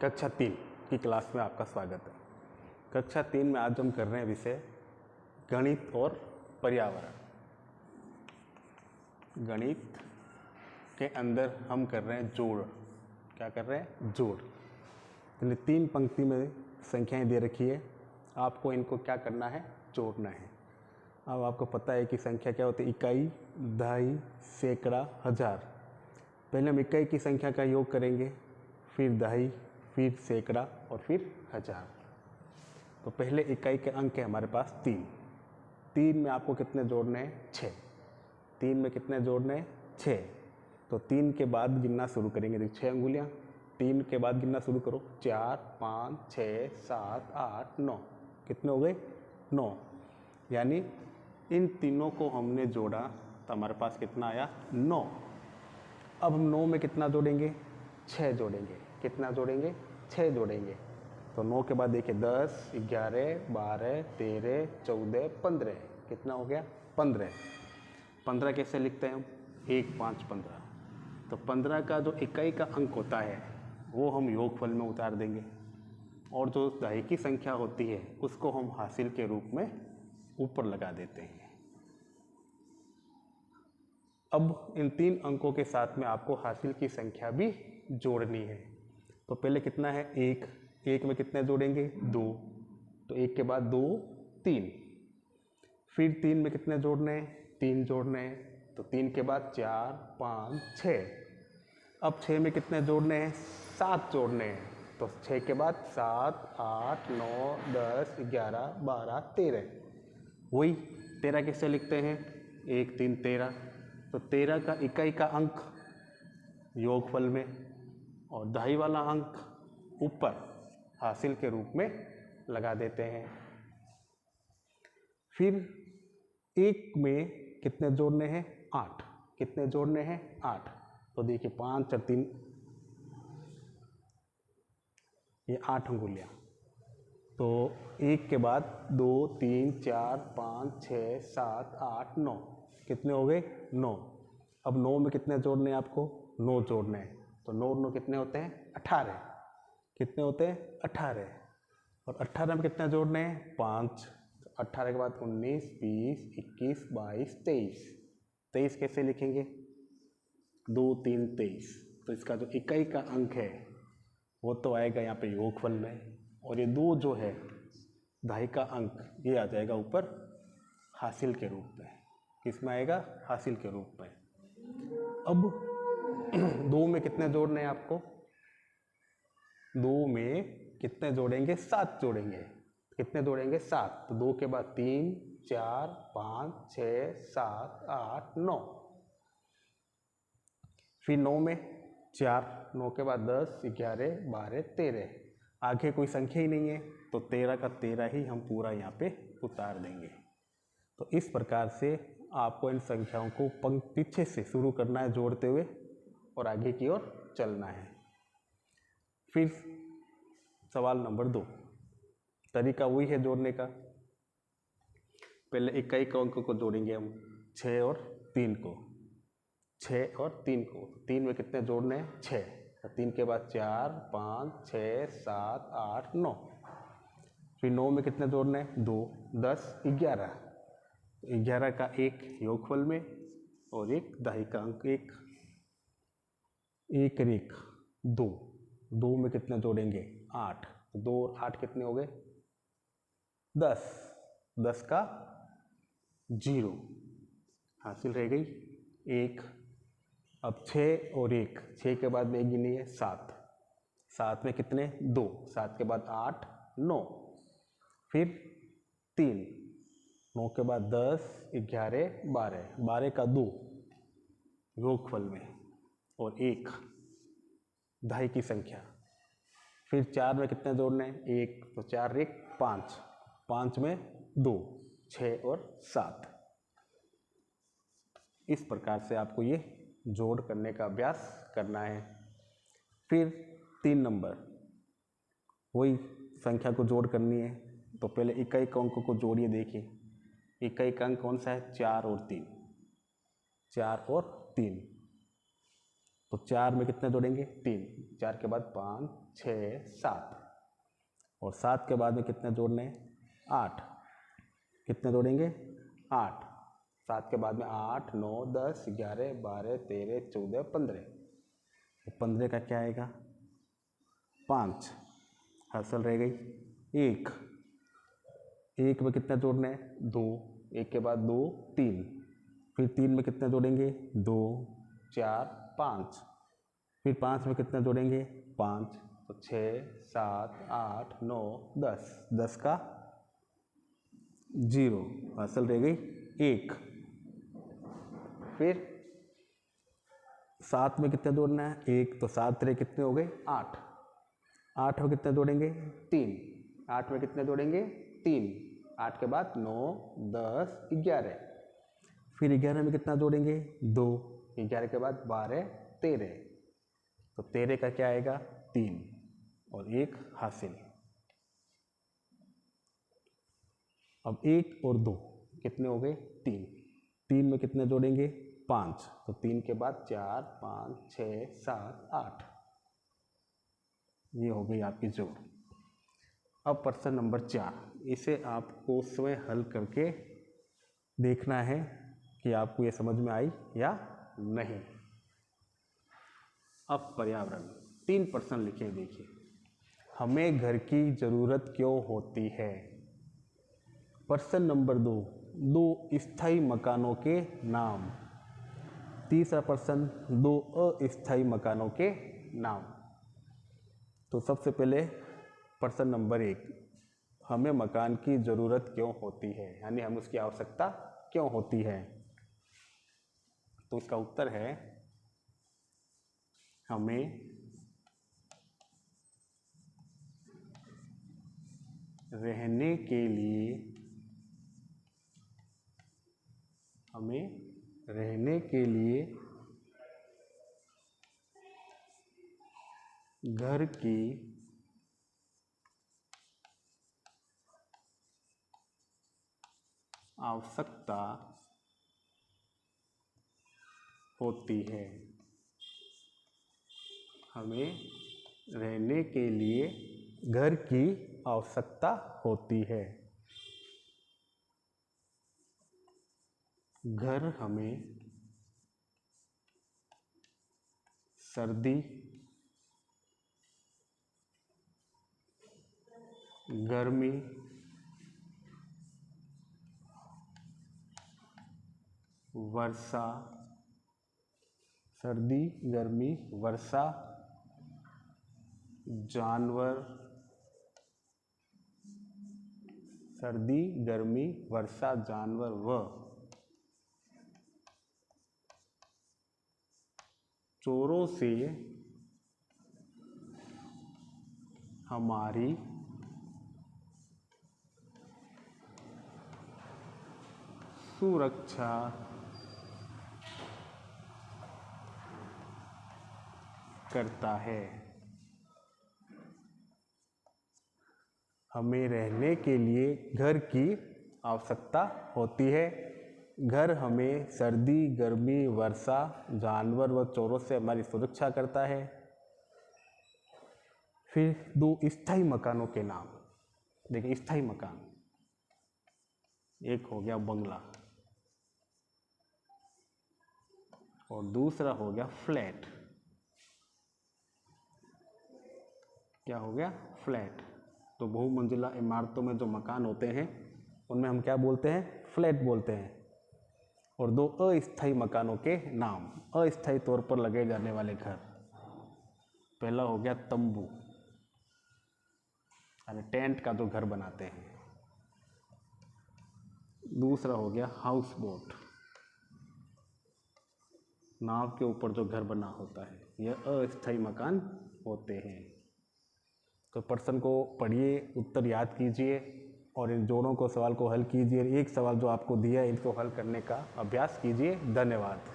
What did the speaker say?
कक्षा 3 की क्लास में आपका स्वागत है। कक्षा 3 में आज हम कर रहे हैं विषय गणित और पर्यावरण। गणित के अंदर हम कर रहे हैं जोड़। क्या कर रहे हैं? जोड़। यानी 3 पंक्ति में संख्याएं दे रखी है, आपको इनको क्या करना है? जोड़ना है। अब आपको पता है कि संख्या क्या होती है? इकाई, दहाई, सैकड़ा, हजार। पहले हम इकाई की संख्या का योग करेंगे, फिर दहाई, फिर सैकड़ा और फिर हजार। तो पहले इकाई के अंक है हमारे पास 3। 3 में आपको कितने जोड़ने हैं? 6। 3 में कितने जोड़ने हैं? 6। तो 3 के बाद गिनना शुरू करेंगे। देखिए 6 अंगुलियाँ, 3 के बाद गिनना शुरू करो। 4, 5, 6, 7, 8, 9। कितने हो गए? 9। यानी इन तीनों को हमने जोड़ा तो हमारे पास कितना आया? 9। अब हम 9 में कितना जोड़ेंगे? 6 जोड़ेंगे। कितना जोड़ेंगे? 6 जोड़ेंगे। तो 9 के बाद देखिए 10, 11, 12, 13, 14, 15। कितना हो गया? 15। 15 कैसे लिखते हैं हम? 1, 5, 15। तो 15 का जो इकाई का अंक होता है वो हम योगफल में उतार देंगे, और जो दहाई की संख्या होती है उसको हम हासिल के रूप में ऊपर लगा देते हैं। अब इन 3 अंकों के साथ में आपको हासिल की संख्या भी जोड़नी है। तो पहले कितना है? 1। 1 में कितने जोड़ेंगे? 2। तो 1 के बाद 2, 3। फिर 3 में कितने जोड़ने हैं? 3 जोड़ने हैं। तो 3 के बाद 4, 5, 6। अब 6 में कितने जोड़ने हैं? 7 जोड़ने हैं। तो 6 के बाद 7, 8, 9, 10, 11, 12, 13। वही 13 कैसे लिखते हैं? 1, 3, 13। तो 13 का इकाई का अंक योगफल में और दहाई वाला अंक ऊपर हासिल के रूप में लगा देते हैं। फिर 1 में कितने जोड़ने हैं? 8। कितने जोड़ने हैं? 8। तो देखिए 5 और 3, ये 8 अंगुलियाँ। तो 1 के बाद 2, 3, 4, 5, 6, 7, 8, 9। कितने हो गए? 9। अब 9 में कितने जोड़ने हैं आपको? 9 जोड़ने हैं। तो 9 9 कितने होते हैं? 18। कितने होते हैं? 18। और 18 में कितने जोड़ने हैं? 5। 18 के बाद 19, 20, 21, 22, 23। 23 कैसे लिखेंगे? 2, 3, 23। तो इसका जो इकाई का अंक है वो तो आएगा यहाँ पे योगफल में, और ये 2 जो है दहाई का अंक, ये आ जाएगा ऊपर हासिल के रूप में। किस में आएगा? हासिल के रूप में। अब 2 में कितने जोड़ने हैं आपको? 2 में कितने जोड़ेंगे? 7 जोड़ेंगे। कितने जोड़ेंगे? 7। तो 2 के बाद 3, 4, 5, 6, 7, 8, 9। फिर 9 में 4, 9 के बाद 10, 11, 12, 13। आगे कोई संख्या ही नहीं है, तो 13 का 13 ही हम पूरा यहाँ पे उतार देंगे। तो इस प्रकार से आपको इन संख्याओं को पीछे से शुरू करना है जोड़ते हुए, और आगे की ओर चलना है। फिर सवाल नंबर 2, तरीका वही है जोड़ने का। पहले इकाई के अंक को जोड़ेंगे हम, 6 और 3 को। 6 और 3 को। 3 में कितने जोड़ने हैं? 6। तो 3 के बाद 4, 5, 6, 7, 8, 9। फिर 9 में कितने जोड़ने हैं? 2, 10, 11। 11 का एक योगफल में और एक दहाई का अंक, एक 1, 2। 2 में कितने जोड़ेंगे? 8। तो 2 और 8 कितने हो गए? 10। 10 का 0 हासिल रह गई 1। अब 6 और 1, 6 के बाद में एक गिनी है 7। 7 में कितने? 2। 7 के बाद 8, 9। फिर 3, 9 के बाद 10, 11, 12। 12 का 2 योगफल में और 1 दहाई की संख्या। फिर 4 में कितने जोड़ने हैं? 1। तो 4, 1, 5। 5 में 2, 6 और 7। इस प्रकार से आपको ये जोड़ करने का अभ्यास करना है। फिर 3 नंबर, वही संख्या को जोड़ करनी है। तो पहले इकाई के अंक को जोड़िए। देखिए इकाई का अंक कौन सा है? 4 और 3। 4 और 3। तो 4 में कितने जोड़ेंगे 3, 4 के बाद 5 6 7 और 7 के बाद में कितने जोड़ने 8, कितने जोड़ेंगे 8, 7 के बाद में 8 9 10 11 12 13 14 15, तो 15 का क्या आएगा 5, हासिल रह गई 1, 1 में कितने जोड़ने हैं 2, 1 के बाद 2 3, फिर 3 में कितने जोड़ेंगे 2 4 5, फिर 5 में कितने जोड़ेंगे 5, तो 6 7 8 9 10, 10 का 0, हासिल रह गई 1, फिर 7 में कितने जोड़ना है 1, तो 7 3 कितने हो गए 8, 8 में कितने जोड़ेंगे 3, 8 में कितने जोड़ेंगे 3, 8 के बाद 9 10 11, फिर 11 में कितना जोड़ेंगे 2, 11 के बाद 12 13, तो 13 का क्या आएगा 3 और 1 हासिल। अब 1 और 2 कितने हो गए 3, 3 में कितने जोड़ेंगे 5, तो 3 के बाद 4 5 6 7 8, ये हो गई आपकी जोड़। अब प्रश्न नंबर 4, इसे आपको स्वयं हल करके देखना है कि आपको ये समझ में आई या नहीं। अब पर्यावरण 3 प्रश्न लिखे देखिए। हमें घर की ज़रूरत क्यों होती है। प्रश्न नंबर 2, 2 स्थायी मकानों के नाम। तीसरा प्रश्न 2 अस्थायी मकानों के नाम। तो सबसे पहले प्रश्न नंबर 1, हमें मकान की ज़रूरत क्यों होती है, यानी हमें उसकी आवश्यकता क्यों होती है। तो इसका उत्तर है हमें रहने के लिए, घर की आवश्यकता होती है। हमें रहने के लिए घर की आवश्यकता होती है। घर हमें सर्दी, गर्मी, वर्षा, सर्दी गर्मी वर्षा, जानवर, सर्दी गर्मी वर्षा जानवर व चोरों से हमारी सुरक्षा करता है। हमें रहने के लिए घर की आवश्यकता होती है। घर हमें सर्दी गर्मी वर्षा जानवर व चोरों से हमारी सुरक्षा करता है। फिर 2 स्थायी मकानों के नाम। देखिए स्थायी मकान, एक हो गया बंगला और दूसरा हो गया फ्लैट। क्या हो गया फ्लैट। तो बहुमंजिला इमारतों में जो मकान होते हैं उनमें हम क्या बोलते हैं फ्लैट बोलते हैं। और 2 अस्थायी मकानों के नाम, अस्थायी तौर पर लगे जाने वाले घर। पहला हो गया तंबू, यानी टेंट का जो घर बनाते हैं। दूसरा हो गया हाउस बोट, नाव के ऊपर जो घर बना होता है, यह अस्थायी मकान होते हैं। तो प्रश्न को पढ़िए, उत्तर याद कीजिए और इन जोड़ों को सवाल को हल कीजिए। एक सवाल जो आपको दिया है इनको हल करने का अभ्यास कीजिए। धन्यवाद।